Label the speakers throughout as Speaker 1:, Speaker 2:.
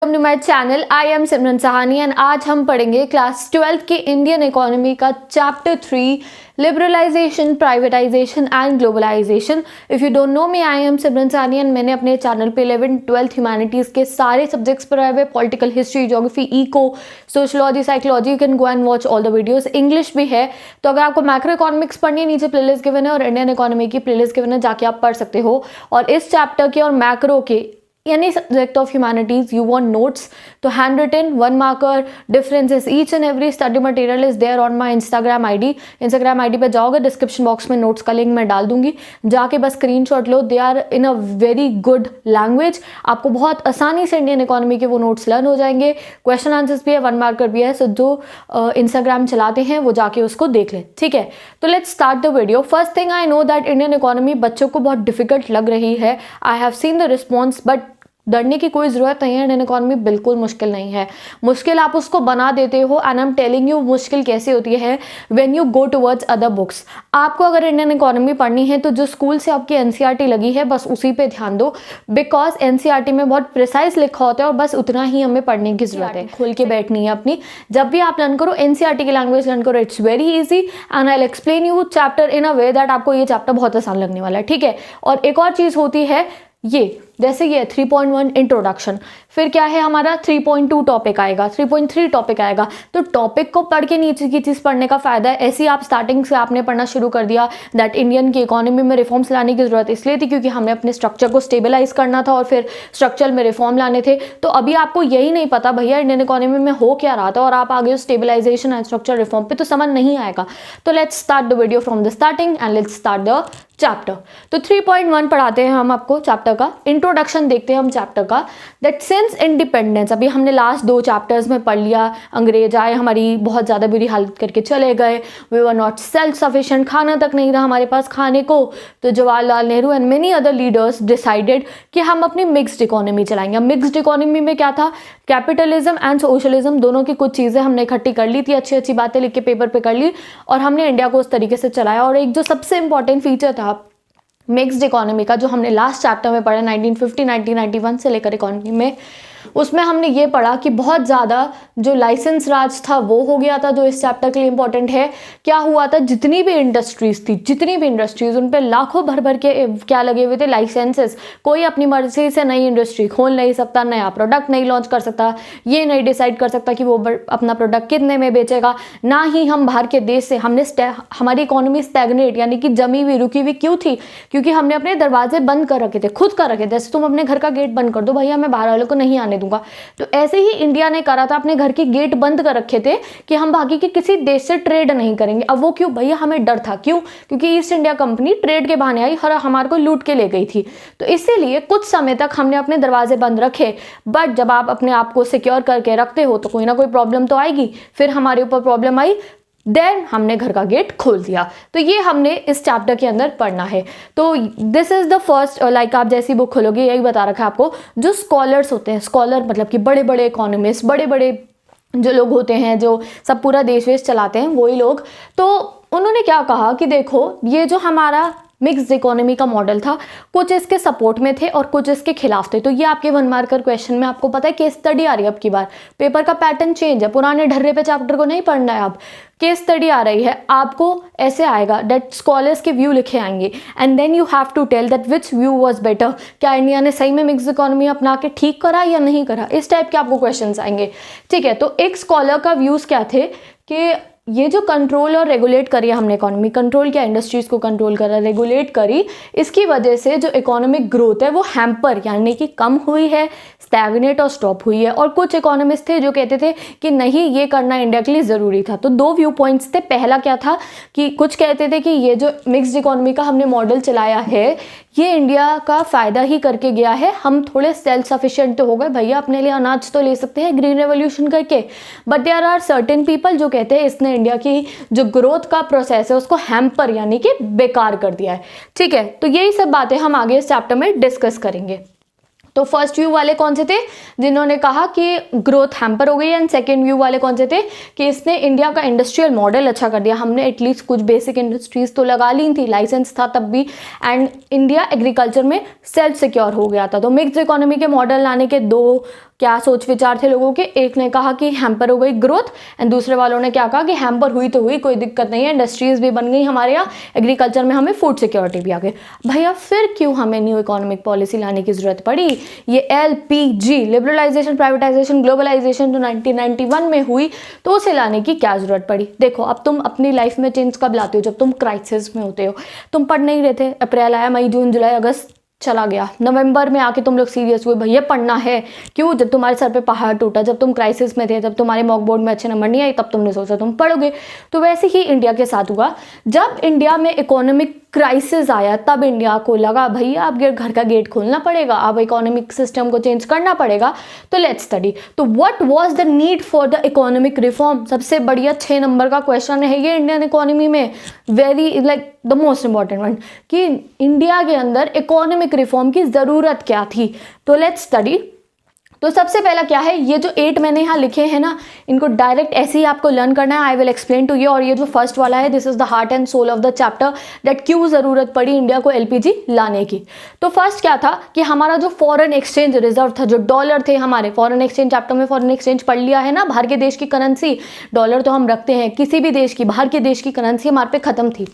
Speaker 1: Welcome to my channel. I am Simran Sahani and आज हम पढ़ेंगे क्लास 12 के इंडियन इकोनॉमी का chapter 3 liberalisation, privatisation and globalisation. If you don't know me, I am Simran Sahani and मैंने अपने channel पे 11th 12th ह्यूमैनिटीज़ के सारे सब्जेक्ट्स पढ़ाए हुए, political history, geography, eco, sociology, psychology. You can go and watch all the videos. English भी है, तो अगर आपको मैक्रो इकोनॉमिक्स पढ़नी है, नीचे प्लेलिस्ट गिवन है, और इंडियन इकोनॉमी की प्लेलिस्ट गिवन है, जाके आप पढ़ सकते हो। और इस चैप्टर के और मैक्रो के any subject of humanities you want notes, तो handwritten 1 marker differences each and every study material is there on my Instagram ID पे जाओगे, डिस्क्रिप्शन बॉक्स में नोट्स का लिंक मैं डाल दूंगी, जाके बस स्क्रीनशॉट लो। They are in a very good language, आपको बहुत आसानी से इंडियन इकोनॉमी के वो नोट्स लर्न हो जाएंगे। क्वेश्चन आंसर्स भी है, 1 मार्कर भी है, सो जो इंस्टाग्राम चलाते हैं वो जाके उसको देख लें, ठीक है। तो let's start the video. First thing, I know that Indian economy बच्चों को बहुत डिफिकल्ट लग रही है। I have seen the response, but डरने की कोई ज़रूरत नहीं है। इंडियन इकोनॉमी बिल्कुल मुश्किल नहीं है। मुश्किल आप उसको बना देते हो, and I am telling you मुश्किल कैसे होती है, when you go towards other books. आपको अगर इंडियन इकोनॉमी पढ़नी है तो जो स्कूल से आपकी एनसीईआरटी लगी है बस उसी पे ध्यान दो, बिकॉज एनसीईआरटी में बहुत प्रिसाइज लिखा होता है और बस उतना ही हमें पढ़ने की जरूरत है। खोल के बैठनी है अपनी। जब भी आप लर्न करो एनसीईआरटी की लैंग्वेज लर्न करो, it's very easy and I will explain you chapter in a way that आपको ये चैप्टर बहुत आसान लगने वाला है, ठीक है। और एक और चीज़ होती है, ये जैसे ये 3.1 इंट्रोडक्शन, फिर क्या है हमारा 3.2 टॉपिक आएगा, 3.3 टॉपिक आएगा। तो टॉपिक को पढ़ के नीचे की चीज़ पढ़ने का फ़ायदा है। ऐसे ही आप स्टार्टिंग से आपने पढ़ना शुरू कर दिया दैट इंडियन की इकोनॉमी में रिफॉर्म्स लाने की ज़रूरत इसलिए थी क्योंकि हमने अपने स्ट्रक्चर को स्टेबलाइज करना था और फिर स्ट्रक्चर में रिफॉर्म लाने थे। तो अभी आपको यही नहीं पता भैया इंडियन इकोनॉमी में हो क्या रहा था, और आप आगे स्टेबलाइजेशन एंड स्ट्रक्चर रिफॉर्म पे, तो समझ नहीं आएगा। तो let's start the video from the starting and let's start the chapter. तो 3.1 पढ़ाते हैं हम आपको चैप्टर का। इंट्रोडक्शन देखते हैं हम चैप्टर का, दैट सिंस इंडिपेंडेंस, अभी हमने लास्ट 2 चैप्टर्स में पढ़ लिया। अंग्रेज आए, हमारी बहुत ज़्यादा बुरी हालत करके चले गए, we were not self sufficient, खाना तक नहीं रहा हमारे पास खाने को। तो Jawaharlal Nehru and many other leaders decided कि हम अपनी मिक्स्ड इकोनॉमी चलाएंगे। मिक्स्ड इकोनॉमी में क्या था, कैपिटलिज्म एंड सोशलिज्म दोनों की कुछ चीज़ें हमने इकट्ठी कर ली थी, अच्छी अच्छी बातें लिख के पेपर पे कर ली, और हमने इंडिया को उस तरीके से चलाया। और एक जो सबसे इंपॉर्टेंट फीचर था मिक्स्ड इकोनॉमी का, जो हमने लास्ट चैप्टर में पढ़ा 1950 1991 से लेकर इकोनॉमी में, उसमें हमने ये पढ़ा कि बहुत ज़्यादा जो लाइसेंस राज था वो हो गया था, जो इस चैप्टर के लिए इंपॉर्टेंट है। क्या हुआ था, जितनी भी इंडस्ट्रीज उन पर लाखों भर के क्या लगे हुए थे, लाइसेंसेस। कोई अपनी मर्जी से नई इंडस्ट्री खोल नहीं सकता, नया प्रोडक्ट नहीं लॉन्च कर सकता, ये नहीं डिसाइड कर सकता कि वो अपना प्रोडक्ट कितने में बेचेगा। ना ही हम बाहर के देश से, हमारी इकोनॉमी स्टैग्नेट यानी कि जमी हुई रुकी हुई क्यों थी, क्योंकि हमने अपने दरवाजे बंद कर रखे थे, खुद कर रखे थे। जैसे तुम अपने घर का गेट बंद कर दो, भैया मैं बाहर वालों को नहीं आने दूंगा, तो ऐसे ही इंडिया ने करा था, अपने घर के गेट बंद कर रखे थे कि हम बाकी के किसी देश से ट्रेड नहीं करेंगे। अब वो क्यों भैया, हमें डर था, क्यों, क्योंकि ईस्ट इंडिया कंपनी ट्रेड के बहाने आई और हमारे को लूट के ले गई थी। तो इसीलिए कुछ समय तक हमने अपने दरवाजे बंद रखे। बट जब आप अपने आप को सिक्योर करके रखते हो तो कोई ना कोई प्रॉब्लम तो आएगी। फिर हमारे ऊपर प्रॉब्लम आई, देन हमने घर का गेट खोल दिया। तो ये हमने इस चैप्टर के अंदर पढ़ना है। तो this is the first, like आप जैसी बुक खोलोगे यही बता रखा है आपको। जो स्कॉलर्स होते हैं, स्कॉलर मतलब कि बड़े बड़े इकोनॉमिस्ट, बड़े बड़े जो लोग होते हैं जो सब पूरा देश वेश चलाते हैं, वही लोग, तो उन्होंने क्या कहा कि देखो ये जो हमारा मिक्स्ड इकोनॉमी का मॉडल था, कुछ इसके सपोर्ट में थे और कुछ इसके खिलाफ थे। तो ये आपके 1 मार्कर क्वेश्चन में आपको पता है केस स्टडी आ रही है। अब की बार पेपर का पैटर्न चेंज है, पुराने ढर्रे पे चैप्टर को नहीं पढ़ना है। अब केस स्टडी आ रही है, आपको ऐसे आएगा दैट स्कॉलर्स के व्यू लिखे आएंगे and then you have to tell that which view was better. क्या इंडिया ने सही में मिक्स्ड इकोनॉमी अपना के ठीक करा या नहीं करा, इस टाइप के आपको क्वेश्चंस आएंगे, ठीक है। तो एक स्कॉलर का व्यूज क्या थे कि ये जो कंट्रोल और रेगुलेट करी हमने इकोनॉमी, कंट्रोल किया, इंडस्ट्रीज को कंट्रोल करा, रेगुलेट करी, इसकी वजह से जो इकोनॉमिक ग्रोथ है वो हैम्पर यानी कि कम हुई है, स्टैग्नेट और स्टॉप हुई है। और कुछ इकोनॉमिस्ट थे जो कहते थे कि नहीं ये करना इंडिया के लिए ज़रूरी था। तो 2 व्यू पॉइंट्स थे। पहला क्या था कि कुछ कहते थे कि ये जो मिक्स्ड इकोनॉमी का हमने मॉडल चलाया है ये इंडिया का फ़ायदा ही करके गया है, हम थोड़े सेल्फ सफिशिएंट तो हो गए भैया, अपने लिए अनाज तो ले सकते हैं ग्रीन रेवोल्यूशन करके। But there are certain people जो कहते हैं इसने इंडिया की जो ग्रोथ का प्रोसेस है उसको हैम्पर यानी कि बेकार कर दिया है, ठीक है। तो यही सब बातें हम आगे इस चैप्टर में डिस्कस करेंगे। तो फर्स्ट व्यू वाले कौन से थे, जिन्होंने कहा कि ग्रोथ हैम्पर हो गई, एंड सेकेंड व्यू वाले कौन से थे कि इसने इंडिया का इंडस्ट्रियल मॉडल अच्छा कर दिया। हमने एटलीस्ट कुछ बेसिक इंडस्ट्रीज तो लगा ली थी, लाइसेंस था तब भी, एंड इंडिया एग्रीकल्चर में सेल्फ सिक्योर हो गया था। तो मिक्स्ड इकोनॉमी के मॉडल लाने के 2 क्या सोच विचार थे लोगों के, एक ने कहा कि हैम्पर हो गई ग्रोथ एंड दूसरे वालों ने क्या कहा कि हैम्पर हुई तो हुई, कोई दिक्कत नहीं है, इंडस्ट्रीज भी बन गई हमारे यहाँ, एग्रीकल्चर में हमें फूड सिक्योरिटी भी आ गई। भैया फिर क्यों हमें न्यू इकोनॉमिक पॉलिसी लाने की जरूरत पड़ी? ये LPG लिबरलाइजेशन प्राइवेटाइजेशन ग्लोबलाइजेशन जो 1991 में हुई, तो उसे लाने की क्या जरूरत पड़ी? देखो अब तुम अपनी लाइफ में चेंज कब लाते हो? जब तुम क्राइसिस में होते हो। तुम पढ़ नहीं रहे थे, अप्रैल आया, मई जून जुलाई अगस्त चला गया, नवंबर में आके तुम लोग सीरियस हुए भैया पढ़ना है। क्यों? जब तुम्हारे सर पे पहाड़ टूटा, जब तुम क्राइसिस में थे, जब तुम्हारे मॉक बोर्ड में अच्छे नंबर नहीं आए, तब तुमने सोचा तुम पढ़ोगे। तो वैसे ही इंडिया के साथ हुआ। जब इंडिया में इकोनॉमिक क्राइसिस आया तब इंडिया को लगा भैया अब घर का गेट खोलना पड़ेगा, अब इकोनॉमिक सिस्टम को चेंज करना पड़ेगा, तो लेट्स स्टडी। तो what was the need for the economic reform? सबसे बढ़िया 6 नंबर का क्वेश्चन है ये इंडियन इकोनॉमी में, very like the most important one, कि इंडिया के अंदर इकोनॉमिक रिफॉर्म की ज़रूरत क्या थी। तो लेट्स स्टडी। तो सबसे पहला क्या है, ये जो 8 मैंने यहाँ लिखे हैं ना, इनको डायरेक्ट ऐसे ही आपको लर्न करना है। I will explain to you. और ये जो फर्स्ट वाला है, this is the heart and soul of the chapter, that क्यों ज़रूरत पड़ी इंडिया को LPG लाने की। तो फर्स्ट क्या था कि हमारा जो फॉरेन एक्सचेंज रिजर्व था, जो डॉलर थे हमारे, फॉरेन एक्सचेंज चैप्टर में फॉरेन एक्सचेंज पढ़ लिया है ना, बाहर के देश की करेंसी, डॉलर तो हम रखते हैं, किसी भी देश की, बाहर के देश की करेंसी हमारे पे ख़त्म थी,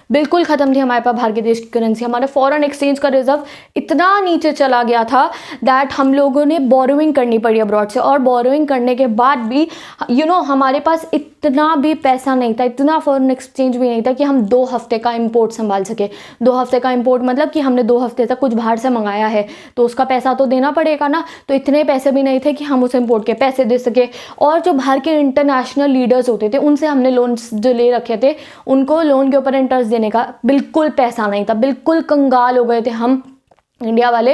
Speaker 1: बिल्कुल ख़त्म थी हमारे पास बाहर के देश की करेंसी। हमारे फॉरेन एक्सचेंज का रिजर्व इतना नीचे चला गया था दैट हम लोगों ने बोरोइंग करनी पड़ी अब्रॉड से, और बोरोइंग करने के बाद भी हमारे पास इतना भी पैसा नहीं था, इतना फॉरेन एक्सचेंज भी नहीं था कि हम 2 हफ्ते का इम्पोर्ट संभाल सके। 2 हफ्ते का इम्पोर्ट मतलब कि हमने 2 हफ्ते तक कुछ बाहर से मंगाया है तो उसका पैसा तो देना पड़ेगा ना, तो इतने पैसे भी नहीं थे कि हम उस इम्पोर्ट के पैसे दे सके। और जो बाहर के इंटरनेशनल लीडर्स होते थे उनसे हमने लोन्स जो ले रखे थे, उनको लोन के ऊपर इंटरेस्ट देने का बिल्कुल पैसा नहीं था, बिल्कुल कंगाल हो गए थे हम इंडिया वाले।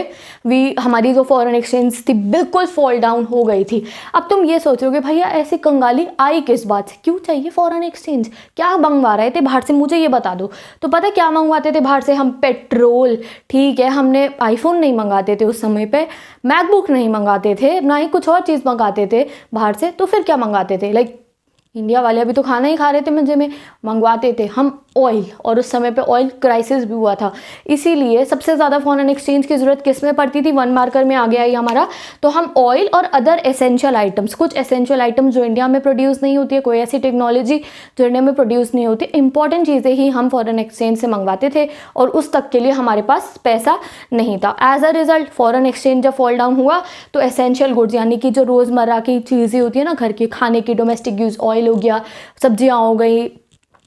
Speaker 1: हमारी जो फॉरेन एक्सचेंज थी बिल्कुल फॉल डाउन हो गई थी। अब तुम ये सोचोगे भैया ऐसी कंगाली आई किस बात से, क्यों चाहिए फॉरेन एक्सचेंज, क्या मंगवा रहे थे बाहर से, मुझे ये बता दो। तो पता क्या मंगवाते थे बाहर से हम? पेट्रोल, ठीक है, हमने आईफोन नहीं मंगाते थे उस समय पे, मैकबुक नहीं मंगाते थे, ना ही कुछ और चीज़ मंगाते थे बाहर से। तो फिर क्या मंगाते थे? लाइक इंडिया वाले अभी तो खाना ही खा रहे थे मजे में, मंगवाते थे हम ऑयल, और उस समय पे ऑयल क्राइसिस भी हुआ था, इसीलिए सबसे ज़्यादा फॉरेन एक्सचेंज की ज़रूरत किस में पड़ती थी? 1 मार्कर में आ गया ये हमारा। तो हम ऑयल और अदर एसेंशियल आइटम्स, कुछ एसेंशियल आइटम्स जो इंडिया में प्रोड्यूस नहीं होती है, कोई ऐसी टेक्नोलॉजी जो इंडिया में प्रोड्यूस नहीं होती, इंपॉर्टेंट चीज़ें ही हम फॉरेन एक्सचेंज से मंगवाते थे, और उस तक के लिए हमारे पास पैसा नहीं था। As a result foreign exchange जब फॉल डाउन हुआ तो एसेंशियल गुड्स यानी कि जो रोज़मर्रा की चीज़ें होती है ना, घर के खाने की, डोमेस्टिक यूज़, ऑयल हो गया, सब्जियां हो गई,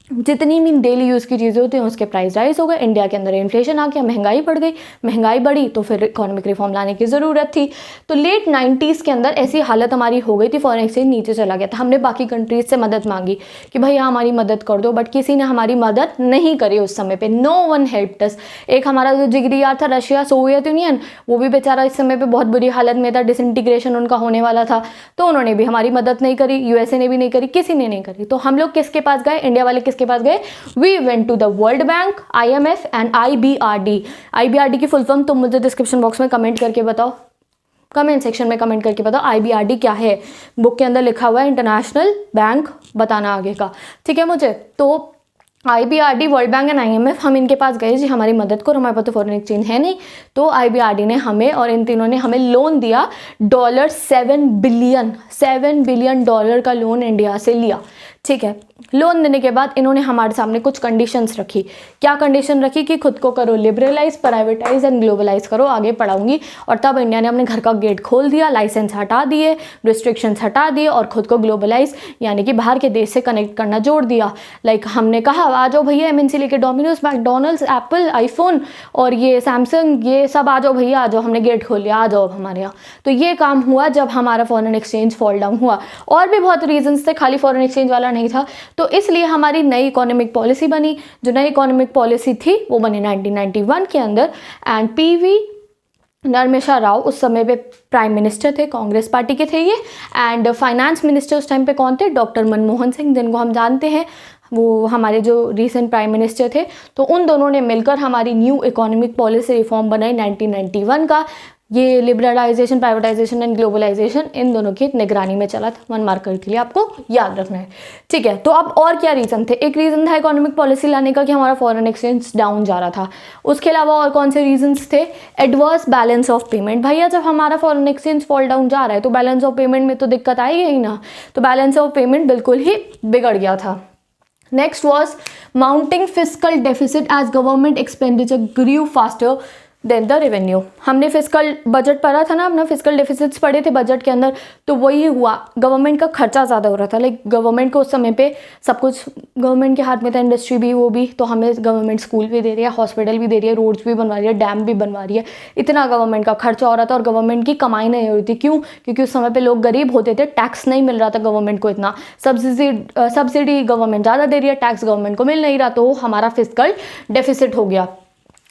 Speaker 1: जितनी भी डेली यूज़ की चीज़ें होती हैं उसके प्राइस राइज हो गए, इंडिया के अंदर इन्फ्लेशन आ गया, महंगाई बढ़ गई, महंगाई बढ़ी तो फिर इकोनॉमिक रिफॉर्म लाने की ज़रूरत थी। तो लेट 90s के अंदर ऐसी हालत हमारी हो गई थी, फॉरेन एक्सचेंज नीचे चला गया था। हमने बाकी कंट्रीज से मदद मांगी कि भैया हमारी मदद कर दो, बट किसी ने हमारी मदद नहीं करी उस समय पे, नो वन हेल्प्ड अस। एक हमारा जो जिगरी यार था रशिया, सोवियत यूनियन, वो भी बेचारा इस समय पर बहुत बुरी हालत में था, डिसइंटीग्रेशन उनका होने वाला था, तो उन्होंने भी हमारी मदद नहीं करी, USA ने भी नहीं करी, किसी ने नहीं करी। तो हम लोग किसके पास गए? इंडिया वाले किसके पास गए? We went to the World Bank, IMF and IBRD। IBRD की फुल फॉर्म तुम मुझे डिस्क्रिप्शन बॉक्स में कमेंट करके बताओ, कमेंट सेक्शन में कमेंट करके बताओ IBRD क्या है। बुक के अंदर लिखा हुआ है इंटरनेशनल बैंक, बताना आगे का, ठीक है मुझे। तो IBRD, world bank and IMF, हम इनके पास गए जी हमारी मदद करो, हमारे पास तो फॉरेन एक्सचेंज है नहीं। तो IBRD ने हमें और इन तीनों ने हमें लोन दिया, $7 बिलियन डॉलर का लोन इंडिया से लिया, ठीक है। लोन देने के बाद इन्होंने हमारे सामने कुछ कंडीशंस रखी। क्या कंडीशन रखी? कि खुद को करो लिबरलाइज, प्राइवेटाइज एंड ग्लोबलाइज करो, आगे पढ़ाऊंगी। और तब इंडिया ने अपने घर का गेट खोल दिया, लाइसेंस हटा दिए, रिस्ट्रिक्शंस हटा दिए, और खुद को ग्लोबलाइज यानी कि बाहर के देश से कनेक्ट करना जोड़ दिया। लाइक हमने कहा आ जाओ भैया MNC लेके, डोमिनोज, मैकडोनल्ड्स, एप्पल, आईफोन और ये सैमसंग, ये सब आ जाओ भैया, आ जाओ, हमने गेट खोल लिया, आ जाओ हमारे यहाँ। तो ये काम हुआ जब हमारा फॉरेन एक्सचेंज फॉल डाउन हुआ। और भी बहुत रीजंस थे, खाली फॉरेन एक्सचेंज वाला नहीं था। तो इसलिए हमारी नई इकोनॉमिक पॉलिसी बनी। जो नई इकोनॉमिक पॉलिसी थी वो बनी 1991 के अंदर, एंड PV नरमेशा राव उस समय पे प्राइम मिनिस्टर थे, कांग्रेस पार्टी के थे ये। एंड फाइनेंस मिनिस्टर उस टाइम पे कौन थे? डॉक्टर मनमोहन सिंह, जिनको हम जानते हैं, वो हमारे जो रीसेंट प्राइम मिनिस्टर थे। तो उन दोनों ने मिलकर हमारी न्यू इकोनॉमिक पॉलिसी रिफॉर्म बनाई 1991 का, ये लिबरलाइजेशन, प्राइवेटाइजेशन एंड ग्लोबलाइजेशन इन दोनों की निगरानी में चला था। 1 मार्कर के लिए आपको याद रखना है, ठीक है। तो अब और क्या रीज़न थे? एक रीज़न था इकोनॉमिक पॉलिसी लाने का कि हमारा फॉरेन एक्सचेंज डाउन जा रहा था। उसके अलावा और कौन से रीजंस थे? Adverse balance of payment. भैया जब हमारा फॉरेन एक्सचेंज फॉल डाउन जा रहा है तो बैलेंस ऑफ पेमेंट में तो दिक्कत आएगी ही ना, तो बैलेंस ऑफ पेमेंट बिल्कुल ही बिगड़ गया था। Next was mounting fiscal deficit as government expenditure grew faster than the revenue. हमने फिस्कल बजट पढ़ा था ना, अपना फिस्कल डेफिसिट्स पढ़े थे बजट के अंदर, तो वही हुआ, गवर्नमेंट का खर्चा ज़्यादा हो रहा था। लाइक गवर्नमेंट को उस समय पे सब कुछ गवर्नमेंट के हाथ में था, इंडस्ट्री भी वो भी, तो हमें गवर्नमेंट स्कूल भी दे रही है, हॉस्पिटल भी दे रही है, रोड्स भी बनवा रही है, डैम भी बनवा रही है, इतना गवर्नमेंट का खर्चा हो रहा था और गवर्नमेंट की कमाई नहीं हो रही थी। क्यों? क्योंकि उस समय पर लोग गरीब होते थे, टैक्स नहीं मिल रहा था गवर्नमेंट को इतना, सब्सिडी गवर्नमेंट ज़्यादा दे रही है, टैक्स गवर्नमेंट को मिल नहीं रहा, तो हमारा फिस्कल डेफिसिट हो गया।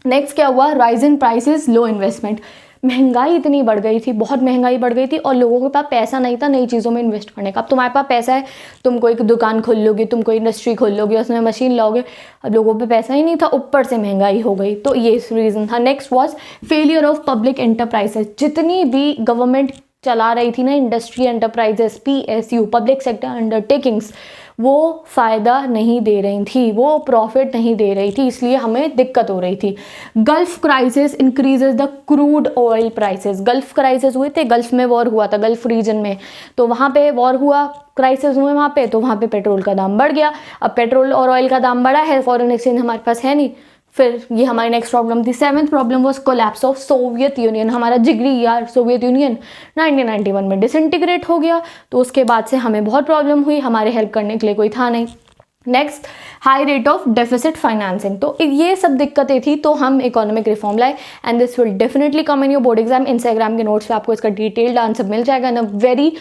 Speaker 1: नेक्स्ट क्या हुआ? Rise in prices, low investment. महंगाई इतनी बढ़ गई थी, बहुत महंगाई बढ़ गई थी और लोगों के पास पैसा नहीं था नई चीज़ों में इन्वेस्ट करने का। अब तुम्हारे पास पैसा है, तुम कोई दुकान खोल लोगे, तुम कोई इंडस्ट्री खोल लोगे, उसमें मशीन लाओगे, अब लोगों पे पैसा ही नहीं था, ऊपर से महंगाई हो गई, तो ये रीज़न था। Next was failure of public enterprises. जितनी भी गवर्नमेंट चला रही थी ना industry enterprises, PSU, public sector undertakings, वो फ़ायदा नहीं दे रही थी, वो प्रॉफिट नहीं दे रही थी, इसलिए हमें दिक्कत हो रही थी। Gulf crisis increases the crude oil prices. Gulf crisis हुए थे, गल्फ में वॉर हुआ था, गल्फ रीजन में, तो वहाँ पे वॉर हुआ, क्राइसिस हुए वहाँ पे, तो वहाँ पे पेट्रोल का दाम बढ़ गया। अब पेट्रोल और ऑयल का दाम बढ़ा है, फॉरेन एक्सचेंज हमारे पास है नहीं, फिर ये हमारी नेक्स्ट प्रॉब्लम थी। 7th problem was collapse of Soviet union. हमारा जिगरी यार सोवियत यूनियन 1991 में डिसइंटीग्रेट हो गया, तो उसके बाद से हमें बहुत प्रॉब्लम हुई, हमारे हेल्प करने के लिए कोई था नहीं। Next, high rate of deficit financing. तो ये सब दिक्कतें थी, तो हम इकोनॉमिक रिफॉर्म लाए and this will definitely come in your board exam. Instagram के नोट्स पे आपको इसका डिटेल्ड आंसर मिल जाएगा इन अ वेरी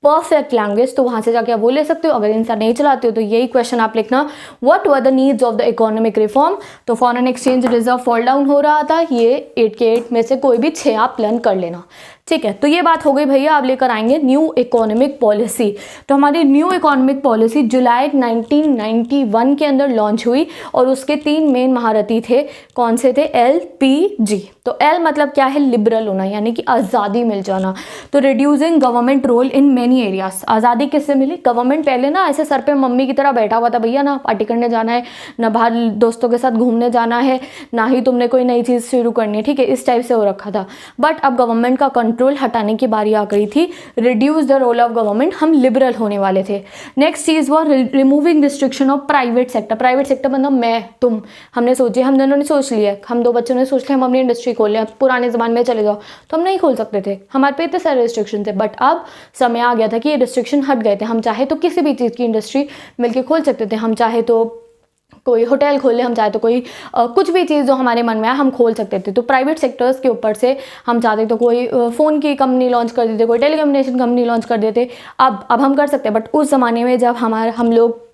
Speaker 1: परफेक्ट लैंग्वेज, तो वहाँ से जाके आप वो ले सकते हो। अगर इंस्टा नहीं चलाते हो तो यही क्वेश्चन आप लिखना, what were the needs of the economic reform. तो foreign exchange reserve fall down हो रहा था, ये 8 के 8 में से कोई भी 6 आप लर्न कर लेना, ठीक है। तो ये बात हो गई भैया। आप लेकर आएंगे न्यू इकोनॉमिक पॉलिसी। तो हमारी न्यू इकोनॉमिक पॉलिसी जुलाई 1991 के अंदर लॉन्च हुई और उसके 3 मेन महारथी थे। कौन से थे? LPG। तो L मतलब क्या है? लिबरल होना, यानी कि आज़ादी मिल जाना। तो reducing government role in many areas. आज़ादी किससे मिली? गवर्नमेंट पहले ना ऐसे सर पे मम्मी की तरह बैठा हुआ था, भैया ना पार्टी करने जाना है, ना बाहर दोस्तों के साथ घूमने जाना है, ना ही तुमने कोई नई चीज़ शुरू करनी है, ठीक है, इस टाइप से हो रखा था। बट अब गवर्नमेंट का कंट्रोल हटाने की बारी आ गई थी, reduce the role of government, हम लिबरल होने वाले थे। नेक्स्ट चीज़ वो removing restriction of private sector. Private sector मतलब मैं तुम, हमने सोचे, हम दोनों ने सोच लिया, हम 2 बच्चों ने सोच लिया हम अपनी इंडस्ट्री खोल लें। पुराने ज़माने में चले जाओ तो हम नहीं खोल सकते थे, हमारे पे इतने सारे रिस्ट्रिक्शन थे, बट अब समय आ गया था कि ये रिस्ट्रिक्शन हट गए थे। हम चाहे तो किसी भी चीज़ की इंडस्ट्री मिलकर खोल सकते थे, हम चाहे तो कोई होटल खोल ले, हम चाहे तो कोई कुछ भी चीज़ जो हमारे मन में आए हम खोल सकते थे। तो प्राइवेट सेक्टर्स के ऊपर से हम चाहते तो कोई फ़ोन की कंपनी लॉन्च कर देते, कोई टेलीकम्युनिकेशन कंपनी लॉन्च कर देते, अब हम कर सकते हैं। बट उस ज़माने में जब हम लोग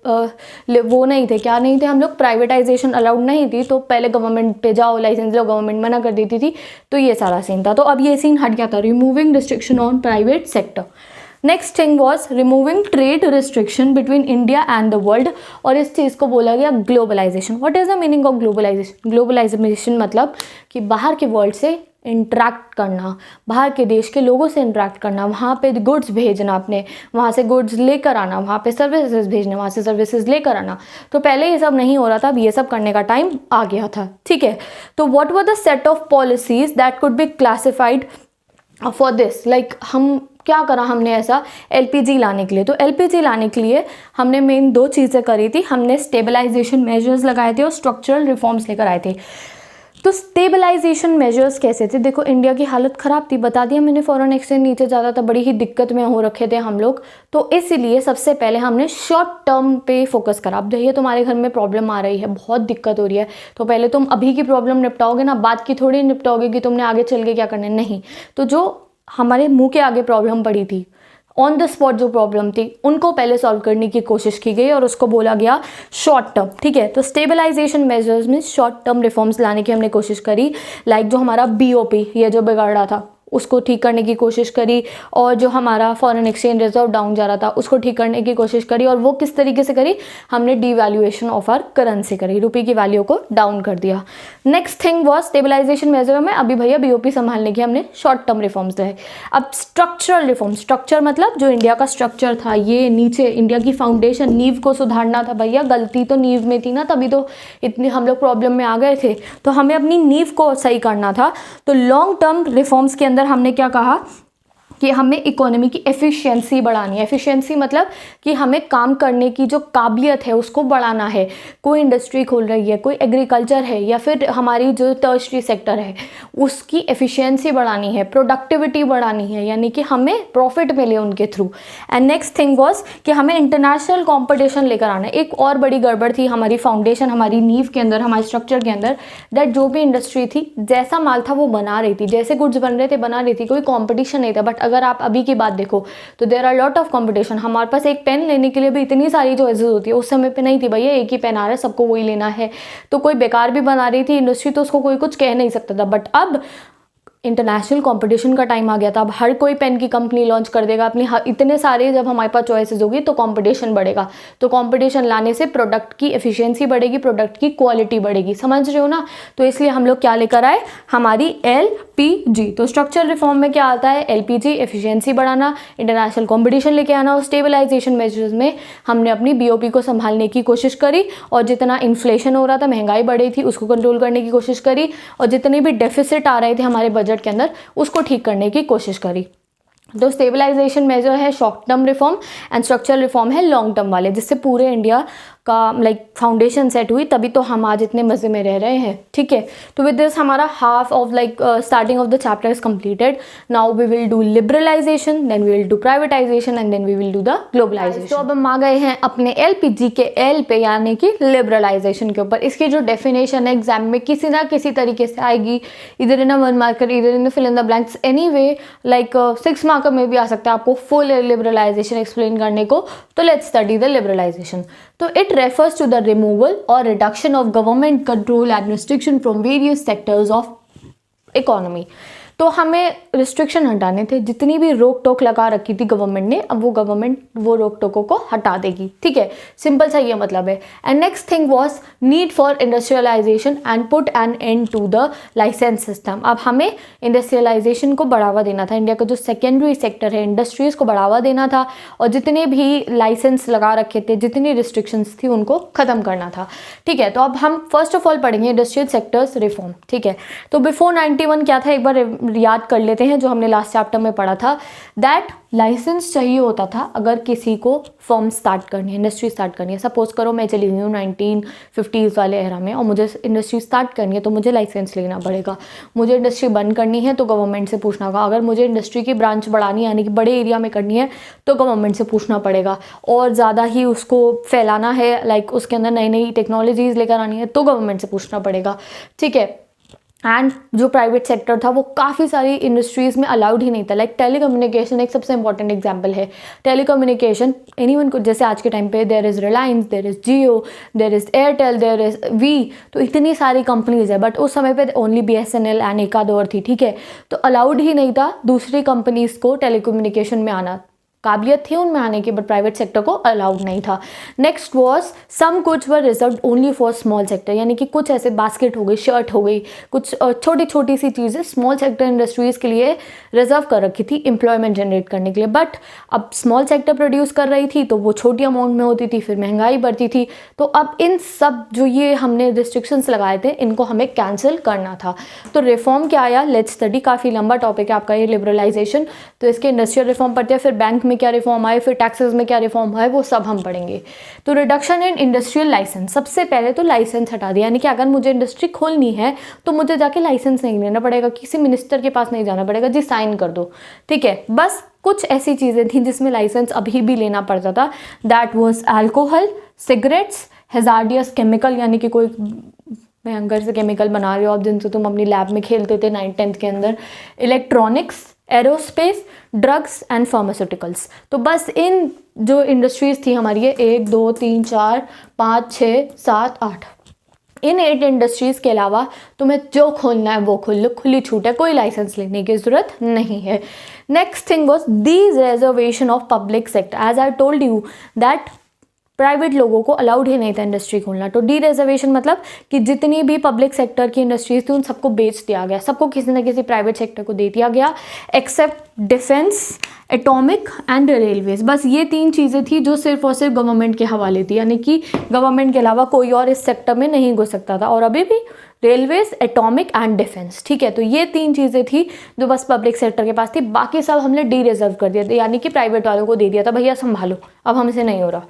Speaker 1: वो नहीं थे, क्या नहीं थे, हम लोग प्राइवेटाइजेशन अलाउड नहीं थी, तो पहले गवर्नमेंट पे जाओ लाइसेंस लो, गवर्नमेंट मना कर देती थी, तो ये सारा सीन था। तो अब ये सीन हट गया था, removing restriction on private sector. Next thing was removing trade restriction between India and the world, और इस चीज़ को बोला गया globalisation. What is the meaning of globalisation? Globalisation मतलब कि बाहर के वर्ल्ड से इंटरेक्ट करना, बाहर के देश के लोगों से इंटरेक्ट करना, वहाँ पे गुड्स भेजना, अपने वहाँ से गुड्स लेकर आना, वहाँ पे सर्विसेज भेजने, वहाँ से सर्विसेज लेकर आना। तो पहले ये सब नहीं हो रहा था, अब ये सब करने का टाइम आ गया था, ठीक है। तो what were the set of policies that could be classified for this, like हम क्या करा हमने ऐसा LPG लाने के लिए? तो LPG लाने के लिए हमने मेन 2 चीज़ें करी थी। हमने स्टेबलाइजेशन मेजर्स लगाए थे और स्ट्रक्चरल रिफॉर्म्स लेकर आए थे। तो स्टेबलाइजेशन मेजर्स कैसे थे? देखो इंडिया की हालत ख़राब थी, बता दिया मैंने, फॉरेन एक्सचेंज नीचे ज़्यादा था, बड़ी ही दिक्कत में हो रखे थे हम लोग। तो इसीलिए सबसे पहले हमने शॉर्ट टर्म पे फोकस करा। अब भैया तुम्हारे घर में प्रॉब्लम आ रही है, बहुत दिक्कत हो रही है, तो पहले तुम अभी की प्रॉब्लम निपटाओगे ना, बात की थोड़ी निपटाओगे कि तुमने आगे चल के क्या करना है, नहीं। तो जो हमारे मुंह के आगे प्रॉब्लम पड़ी थी, ऑन द स्पॉट जो प्रॉब्लम थी, उनको पहले सॉल्व करने की कोशिश की गई और उसको बोला गया शॉर्ट टर्म, ठीक है। तो स्टेबलाइजेशन मेजर्स में शॉर्ट टर्म रिफॉर्म्स लाने की हमने कोशिश करी। लाइक जो हमारा BOP ये जो बिगड़ रहा था उसको ठीक करने की कोशिश करी, और जो हमारा फॉरेन एक्सचेंज रिजर्व डाउन जा रहा था उसको ठीक करने की कोशिश करी। और वो किस तरीके से करी, हमने डिवैल्यूएशन ऑफ आवर करेंसी करी, रुपये की वैल्यू को डाउन कर दिया। Next thing was stabilisation measure में अभी भैया बीओपी संभालने की हमने शॉर्ट टर्म रिफॉर्म्स रहे। अब स्ट्रक्चरल रिफॉर्म, स्ट्रक्चर मतलब जो इंडिया का स्ट्रक्चर था, ये नीचे इंडिया की फाउंडेशन नींव को सुधारना था भैया। गलती तो नींव में थी ना, तभी तो इतनी हम लोग प्रॉब्लम में आ गए थे। तो हमें अपनी नींव को सही करना था। तो लॉन्ग टर्म रिफॉर्म्स के अंदर हमने क्या कहा कि हमें इकोनॉमी की एफिशिएंसी बढ़ानी है। एफिशिएंसी मतलब कि हमें काम करने की जो काबिलियत है उसको बढ़ाना है। कोई इंडस्ट्री खोल रही है, कोई एग्रीकल्चर है, या फिर हमारी जो टर्शरी सेक्टर है उसकी एफिशिएंसी बढ़ानी है, प्रोडक्टिविटी बढ़ानी है, यानी कि हमें प्रॉफिट मिले उनके through. And next thing was कि हमें इंटरनेशनल कॉम्पिटिशन लेकर आना है। एक और बड़ी गड़बड़ थी हमारी फाउंडेशन, हमारी नींव के अंदर, हमारे स्ट्रक्चर के अंदर, दैट जो भी इंडस्ट्री थी जैसा माल था वो बना रही थी, जैसे गुड्स बन रहे थे बना रही थी, कोई कॉम्पिटिशन नहीं था। बट अगर आप अभी की बात देखो तो there are lot of competition. हमारे पास एक पेन लेने के लिए भी इतनी सारी चॉइसेस होती है, उस समय पे नहीं थी भैया, एक ही पेन आ रहा है, सबको वही लेना है। तो कोई बेकार भी बना रही थी इंडस्ट्री तो उसको कोई कुछ कह नहीं सकता था। बट अब इंटरनेशनल कंपटीशन का टाइम आ गया था। अब हर कोई पेन की कंपनी लॉन्च कर देगा अपनी, इतने सारे जब हमारे पास चॉइसेस होगी तो कंपटीशन बढ़ेगा। तो कंपटीशन लाने से प्रोडक्ट की एफिशिएंसी बढ़ेगी, प्रोडक्ट की क्वालिटी बढ़ेगी, समझ रहे हो ना। तो इसलिए हम लोग क्या लेकर आए, हमारी LPG। तो स्ट्रक्चरल रिफॉर्म में क्या आता है, LPG एफिशिएंसी बढ़ाना, इंटरनेशनल कंपटीशन लेके आना, और स्टेबलाइजेशन मेजर्स में हमने अपनी BOP को संभालने की कोशिश करी। और जितना इन्फ्लेशन हो रहा था, महंगाई बढ़ी थी, उसको कंट्रोल करने की कोशिश करी। और जितने भी डेफिसिट आ रहे थे हमारे बजट के अंदर उसको ठीक करने की कोशिश करी। तो स्टेबलाइजेशन मेजर है short term reform, and structural reform है लॉन्ग टर्म वाले, जिससे पूरे इंडिया का फाउंडेशन सेट हुई, तभी तो हम आज इतने मज़े में रह रहे हैं। ठीक है, तो विद दिस हमारा half of starting of the chapter is completed. Now we will do liberalisation, then we will do privatisation, and then we will do the globalisation. तो अब हम आ गए हैं अपने LPG के L पे, यानी कि लिबरलाइजेशन के ऊपर। इसकी जो डेफिनेशन है एग्जाम में किसी ना किसी तरीके से आएगी, इधर इन वन मार्कर, इधर in fill in the blanks, any way 6 marker में भी आ सकता है आपको फुल लिबरलाइजेशन एक्सप्लेन करने को। तो लेट्स स्टडी द लिबरलाइजेशन। तो it refers to the removal or reduction of government control and restriction from various sectors of economy। तो हमें रिस्ट्रिक्शन हटाने थे, जितनी भी रोक टोक लगा रखी थी गवर्नमेंट ने, अब वो गवर्नमेंट वो रोक टोकों को हटा देगी। ठीक है, सिंपल सा ये मतलब है। And next thing was need for industrialisation and put an end to the licence system. अब हमें इंडस्ट्रियलाइजेशन को बढ़ावा देना था, इंडिया का जो सेकेंडरी सेक्टर है इंडस्ट्रीज को बढ़ावा देना था, और जितने भी लाइसेंस लगा रखे थे, जितनी रिस्ट्रिक्शंस थी उनको ख़त्म करना था। ठीक है, तो अब हम फर्स्ट ऑफ ऑल पढ़ेंगे इंडस्ट्रियल सेक्टर्स रिफॉर्म। ठीक है, तो बिफोर 91 क्या था एक बार याद कर लेते हैं, जो हमने लास्ट चैप्टर में पढ़ा था। दैट लाइसेंस चाहिए होता था अगर किसी को फर्म स्टार्ट करनी है, इंडस्ट्री स्टार्ट करनी है। सपोज करो मैं चली गई हूँ 1950s वाले एरा में और मुझे इंडस्ट्री स्टार्ट करनी है, तो मुझे लाइसेंस लेना पड़ेगा। मुझे इंडस्ट्री बंद करनी है तो गवर्नमेंट से पूछना होगा। अगर मुझे इंडस्ट्री की ब्रांच बढ़ानी है, यानी कि बड़े एरिया में करनी है, तो गवर्नमेंट से पूछना पड़ेगा। और ज़्यादा ही उसको फैलाना है, उसके अंदर नई नई टेक्नोलॉजीज़ लेकर आनी है, तो गवर्नमेंट से पूछना पड़ेगा। ठीक है, एंड जो प्राइवेट सेक्टर था वो काफ़ी सारी इंडस्ट्रीज़ में अलाउड ही नहीं था। टेलीकम्युनिकेशन एक सबसे इंपॉर्टेंट एग्जांपल है। टेलीकम्युनिकेशन एनीवन को, जैसे आज के टाइम पे there is Reliance, there is Jio, there is Airtel, there is Vi, तो इतनी सारी कंपनीज है। बट उस समय पे ओनली BSNL एंड एक आध और थी। ठीक है, तो अलाउड ही नहीं था दूसरी कंपनीज़ को टेलीकम्युनिकेशन में आना। काबिलियत थी उनमें आने की, बट प्राइवेट सेक्टर को अलाउड नहीं था। Next was some goods were reserve only for small sector, यानी कि कुछ ऐसे बास्केट हो गई, शर्ट हो गई, कुछ छोटी छोटी सी चीज़ें स्मॉल सेक्टर इंडस्ट्रीज़ के लिए रिजर्व कर रखी थी एम्प्लॉयमेंट जनरेट करने के लिए। बट अब स्मॉल सेक्टर प्रोड्यूस कर रही थी तो वो छोटी अमाउंट में होती थी, फिर महंगाई बढ़ती थी। तो अब इन सब जो ये हमने रिस्ट्रिक्शंस लगाए थे, इनको हमें कैंसिल करना था। तो रिफॉर्म क्या आया, लेट्स स्टडी। काफ़ी लंबा टॉपिक है आपका ये लिबरलाइजेशन। तो इसके इंडस्ट्रियल रिफॉर्म पढ़ते हैं, फिर बैंक में क्या रिफॉर्म आए, फिर टैक्सेस में क्या रिफॉर्म आए, वो सब हम पढ़ेंगे। तो रिडक्शन इन इंडस्ट्रियल लाइसेंस, सबसे पहले तो लाइसेंस हटा दिया, यानी कि अगर मुझे इंडस्ट्री खोलनी है तो मुझे जाके लाइसेंस नहीं लेना पड़ेगा, किसी मिनिस्टर के पास नहीं जाना पड़ेगा, जी साइन कर दो। ठीक है, बस कुछ ऐसी चीज़ें थी जिसमें लाइसेंस अभी भी लेना पड़ता था। That was alcohol, cigarettes, hazardous chemical, यानी कि कोई भयंकर से केमिकल बना रहे हो आप जिनसे तुम अपनी लैब में खेलते थे 9th-10th के अंदर, electronics, aerospace, drugs and pharmaceuticals. तो बस इन जो इंडस्ट्रीज़ थी हमारी, ये 1 2 3 4 5 6 7 8 इन 8 इंडस्ट्रीज़ के अलावा तुम्हें जो खोलना है वो खोल लो, खुली छूट है, कोई लाइसेंस लेने की ज़रूरत नहीं है। Next thing was these reservation of public sector. As I told you that private लोगों को अलाउड ही नहीं था इंडस्ट्री खोलना। तो डी रिजर्वेशन मतलब कि जितनी भी पब्लिक सेक्टर की इंडस्ट्रीज थी उन सबको बेच दिया गया, सबको किसी न किसी प्राइवेट सेक्टर को दे दिया गया, except defence, atomic and railways. बस ये 3 चीज़ें थी जो सिर्फ और सिर्फ गवर्नमेंट के हवाले थी, यानी कि गवर्नमेंट के अलावा कोई और इस सेक्टर में नहीं घुस सकता था। और अभी भी रेलवेज, एटॉमिक एंड डिफेंस, ठीक है। तो ये 3 चीज़ें थी जो बस पब्लिक सेक्टर के पास थी, बाकी सब हमने डी रिजर्व कर दिया था, यानी कि प्राइवेट वालों को दे दिया था, भैया संभालो, अब हमसे नहीं हो रहा।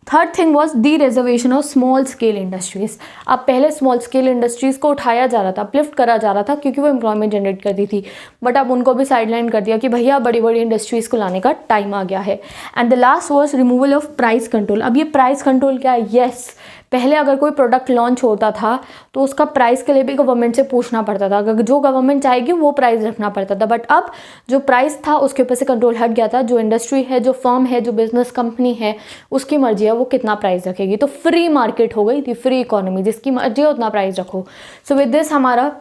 Speaker 1: Third thing was the reservation of small scale industries. अब पहले स्मॉल स्केल इंडस्ट्रीज़ को उठाया जा रहा था, अपलिफ्ट करा जा रहा था, क्योंकि वो एम्प्लॉयमेंट जनरेट करती थी, बट अब उनको भी साइडलाइन कर दिया कि भैया बड़ी बड़ी इंडस्ट्रीज़ को लाने का टाइम आ गया है। And the last was removal of price control. अब ये प्राइस कंट्रोल क्या है? यस, पहले अगर कोई प्रोडक्ट लॉन्च होता था तो उसका प्राइस के लिए भी गवर्नमेंट से पूछना पड़ता था, अगर जो गवर्नमेंट चाहेगी वो प्राइस रखना पड़ता था, बट अब जो प्राइस था उसके ऊपर से कंट्रोल हट गया था। जो इंडस्ट्री है, जो फर्म है, जो बिजनेस कंपनी है, उसकी मर्जी है वो कितना प्राइस रखेगी। तो फ्री मार्केट हो गई थी, फ्री इकोनॉमी, जिसकी मर्जी है उतना प्राइस रखो। सो विद दिस हमारा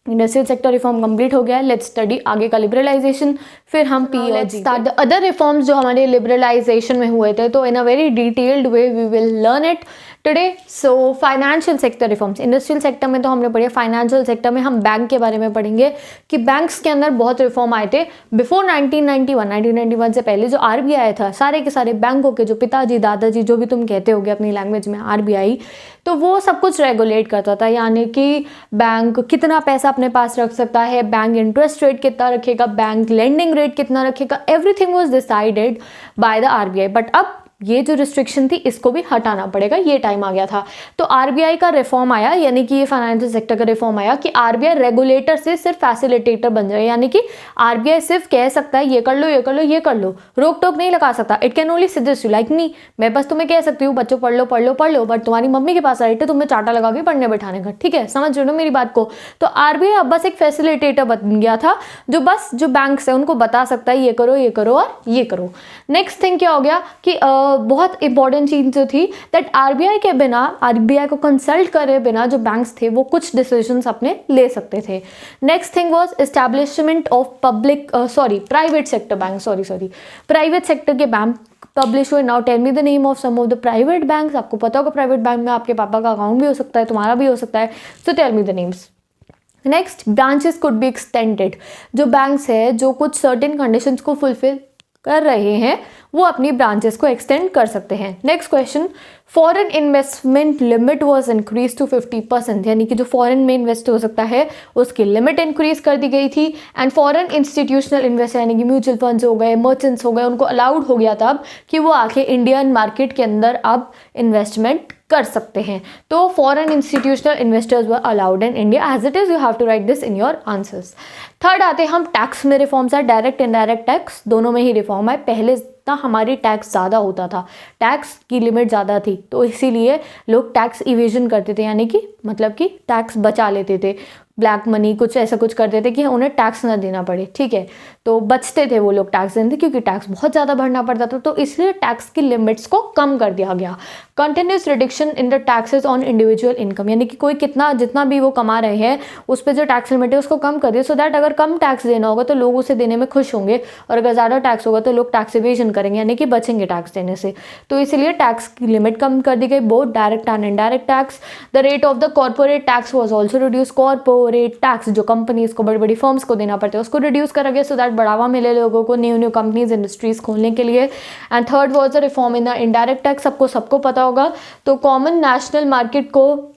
Speaker 1: इंडस्ट्रियल सेक्टर रिफॉर्म कंप्लीट हो गया है। लेट्स स्टडी आगे का लिबरलाइजेशन, फिर हम let's start the other reforms जो हमारे लिबरलाइजेशन में हुए थे। तो in a very detailed way we will learn it today. So financial sector reforms, industrial sector में तो हमने पढ़े, फाइनेंशियल सेक्टर में हम बैंक के बारे में पढ़ेंगे कि बैंक्स के अंदर बहुत रिफॉर्म आए थे बिफोर 1991 से पहले। जो RBI था, सारे के सारे बैंकों के जो पिताजी दादाजी जो भी तुम कहते होगे अपनी लैंग्वेज में RBI, तो वो सब कुछ रेगुलेट करता था, यानी कि बैंक कितना पैसा अपने पास रख सकता है, बैंक इंटरेस्ट रेट कितना रखेगा, बैंक लेंडिंग रेट कितना रखेगा, everything was decided by the RBI। But अब ये जो रिस्ट्रिक्शन थी इसको भी हटाना पड़ेगा, ये टाइम आ गया था। तो RBI का रिफॉर्म आया, यानी कि ये फाइनेंशियल सेक्टर का रिफॉर्म आया कि RBI रेगुलेटर से सिर्फ फैसिलिटेटर बन जाए, यानी कि RBI सिर्फ कह सकता है ये कर लो, ये कर लो, ये कर लो, रोक टोक नहीं लगा सकता। It can only suggest you, like me, मैं बस तुम्हें कह सकती हूँ बच्चों पढ़ लो पढ़ लो पढ़ लो, बट तुम्हारी मम्मी के पास राइट है तुम्हें चाटा लगा के पढ़ने बैठाने का, ठीक है, समझ रहे हो मेरी बात को। तो RBI अब बस एक फैसिलिटेटर बन गया था, जो बस जो बैंक्स है उनको बता सकता है ये करो, ये करो और ये करो। नेक्स्ट थिंग क्या हो गया कि बहुत इंपॉर्टेंट चीज जो थी दैट RBI के बिना, RBI को कंसल्ट करे बिना जो बैंक्स थे वो कुछ डिसीजंस अपने ले सकते थे। Next thing was establishment of private sector bank, private sector के बैंक पब्लिश हुए। Now tell me the name of some of the private banks. आपको पता होगा प्राइवेट बैंक में आपके पापा का अकाउंट भी हो सकता है, तुम्हारा भी हो सकता है, so tell me the names. Next, branches could be extended. जो बैंक्स है जो कुछ सर्टेन कंडीशंस को फुलफिल कर रहे हैं वो अपनी ब्रांचेस को एक्सटेंड कर सकते हैं। Next question, foreign investment limit was increase to 50%, यानी कि जो फॉरेन में इन्वेस्ट हो सकता है उसकी लिमिट इंक्रीज कर दी गई थी। एंड फॉरेन इंस्टीट्यूशनल इन्वेस्टर, यानी कि म्यूचुअल फंड्स हो गए, मर्चेंट्स हो गए, उनको अलाउड हो गया था अब कि वो आके इंडियन मार्केट के अंदर अब इन्वेस्टमेंट कर सकते हैं। तो foreign institutional investors were allowed in India as it is, you have to write this in your answers. Third आते हैं हम टैक्स में रिफॉर्म्स है, डायरेक्ट इनडायरेक्ट टैक्स दोनों में ही रिफॉर्म है। पहले हमारी टैक्स ज़्यादा होता था, टैक्स की लिमिट ज़्यादा थी, तो इसीलिए लोग टैक्स इवेजन करते थे, यानी कि मतलब कि टैक्स बचा लेते थे, ब्लैक मनी कुछ ऐसा कुछ करते थे कि उन्हें टैक्स ना देना पड़े, ठीक है, तो बचते थे वो लोग टैक्स देने, क्योंकि टैक्स बहुत ज़्यादा भरना पड़ता था, तो इसलिए टैक्स की लिमिट्स को कम कर दिया गया। Continuous reduction in the taxes on individual income, यानी कि कोई कितना जितना भी वो कमा रहे हैं उस पर जो टैक्स लिमिट है उसको कम कर दिया, सो दैट अगर कम टैक्स देना होगा तो लोग उसे देने में खुश होंगे, और अगर ज़्यादा टैक्स होगा तो लोग टैक्स इवेजन करेंगे, यानी कि बचेंगे टैक्स देने से। तो इसलिए टैक्स की लिमिट कम कर दी गई, both direct and indirect tax. The rate of the corporate tax was also reduce, corporate tax जो कंपनीज को, बड़ी बड़ी फर्म्स को देना पड़ता है, उसको रिड्यूस करा गया, सो दैट बढ़ावा मिले लोगों को न्यू कंपनीज इंडस्ट्रीज खोलने के लिए। And third was the reform in the indirect tax, सबको पता होगा, तो कॉमन नेशनल मार्केट को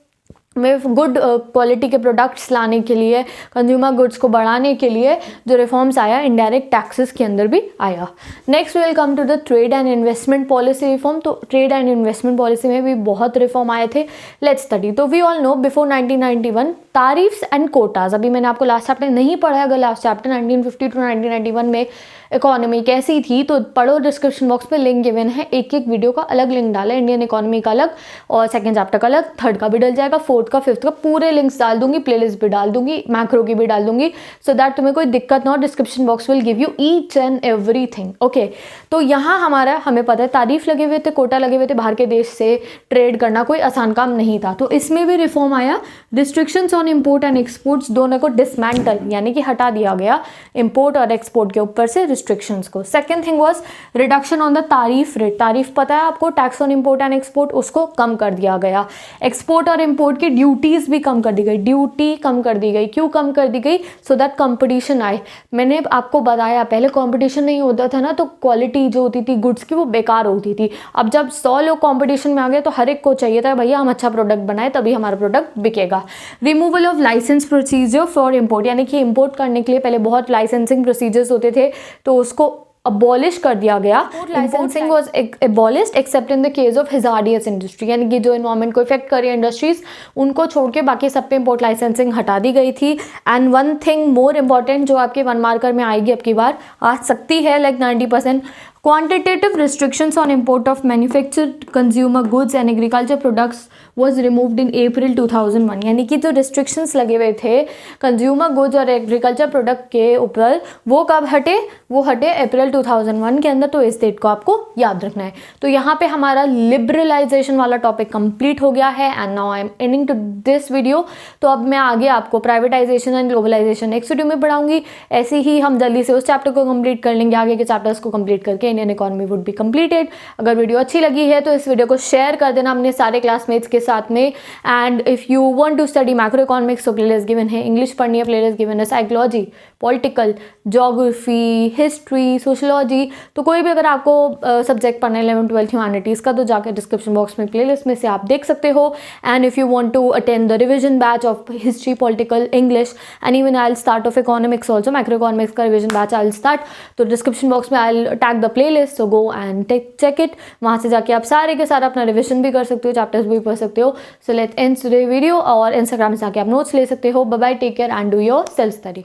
Speaker 1: में गुड क्वालिटी के प्रोडक्ट्स लाने के लिए, कंज्यूमर गुड्स को बढ़ाने के लिए जो रिफॉर्म्स आया इनडायरेक्ट टैक्सेस के अंदर भी आया। Next will come to the trade and investment policy reform. तो ट्रेड एंड इन्वेस्टमेंट पॉलिसी में भी बहुत रिफॉर्म आए थे, लेट्स स्टडी। तो we all know before 1991 tariffs and quotas. अभी मैंने आपको लास्ट चैप्टर नहीं पढ़ा है, अगर लास्ट चैप्टर 1950 टू 1991 में इकोनॉमी कैसी थी तो पढ़ो, डिस्क्रिप्शन बॉक्स में लिंक गिवन है, एक एक वीडियो का अलग लिंक डाला है, इंडियन इकोनॉमी का अलग और सेकंड चैप्टर का अलग, थर्ड का भी डल जाएगा, फोर्थ का, फिफ्थ का, पूरे लिंक्स डाल दूंगी, प्लेलिस्ट भी डाल दूंगी, मैक्रो की भी डाल दूंगी, सो दैट तुम्हें कोई दिक्कत ना हो। Description box will give you each and everything. Okay, तो यहाँ हमें पता है तारीफ लगे हुए थे, कोटा लगे हुए थे, बाहर के देश से ट्रेड करना कोई आसान काम नहीं था, तो इसमें भी रिफॉर्म आया। Restrictions on import and exports दोनों को डिसमेंटल यानी कि हटा दिया गया, इम्पोर्ट और एक्सपोर्ट के ऊपर से रिस्ट्रिक्शंस को। Second thing was reduction on the तारीफ रेट। तारीफ पता है आपको, tax on import and export, उसको कम कर दिया गया। एक्सपोर्ट और इम्पोर्ट की ड्यूटीज भी कम कर दी गई, ड्यूटी कम कर दी गई। क्यों कम कर दी गई? सो दैट कंपटीशन आए। मैंने आपको बताया पहले कंपटीशन नहीं होता था ना, तो क्वालिटी जो होती थी गुड्स की वो बेकार होती थी। अब जब 100 लोग कंपटीशन में आ गए तो हर एक को चाहिए था भैया हम अच्छा प्रोडक्ट बनाए तभी हमारा प्रोडक्ट बिकेगा। Removal of licence procedure for import, यानी कि इम्पोर्ट करने के लिए पहले बहुत लाइसेंसिंग प्रोसीजर्स होते थे तो उसको अबॉलिश कर दिया गया। Licensing was abolished accept in the case of hazardous industry, यानी कि जो एनवायरमेंट को इफेक्ट कर रही है इंडस्ट्रीज उनको छोड़ के बाकी सब पे इम्पोर्ट लाइसेंसिंग हटा दी गई थी। And one thing more important जो आपके 1 मार्कर में आएगी अब की बार, आ सकती है like 90%, quantitative restrictions on import of manufactured consumer goods and agriculture products was removed in April 2001, यानी कि जो restrictions लगे हुए थे कंज्यूमर गुड्स और एग्रीकल्चर प्रोडक्ट के ऊपर वो कब हटे? वो हटे अप्रैल 2001 के अंदर, तो इस डेट को आपको याद रखना है। तो यहाँ पे हमारा लिबरलाइजेशन वाला टॉपिक कंप्लीट हो गया है and now I am ending to this video. तो अब मैं आगे आपको privatisation and globalisation next video में पढ़ाऊंगी। ऐसे ही हम जल्दी से उस चैप्टर को कंप्लीट कर लेंगे, आगे के चैप्टर्स को कंप्लीट करके Indian economy would be completed. अगर वीडियो अच्छी लगी है तो इस वीडियो को शेयर कर देना अपने सारे क्लासमेट्स के साथ में। And if you want to study macro economics तो प्लेलिस्ट गिवन है, इंग्लिश पढ़नी है प्लेलिस्ट गिवन है, psychology, political, geography, history, sociology, तो कोई भी अगर आपको सब्जेक्ट पढ़ना है 11th 12th ह्यूमैनिटीज़ का तो जाकर डिस्क्रिप्शन बॉक्स में प्लेलिस्ट में से आप देख सकते हो। And if you want to attend the revision batch of history, political, English and even I will start of economics also, macro economics का revision batch I will start, तो description box में I will tag the playlist, so go and check it. वहाँ से जाके आप सारे के सारा अपना रिविजन भी कर सकते हो, चैप्टर्स भी पढ़ सकते हो। So let's end today video, और इंस्टाग्राम से जाके आप नोट्स ले सकते हो। Bye bye, take care and do your self study.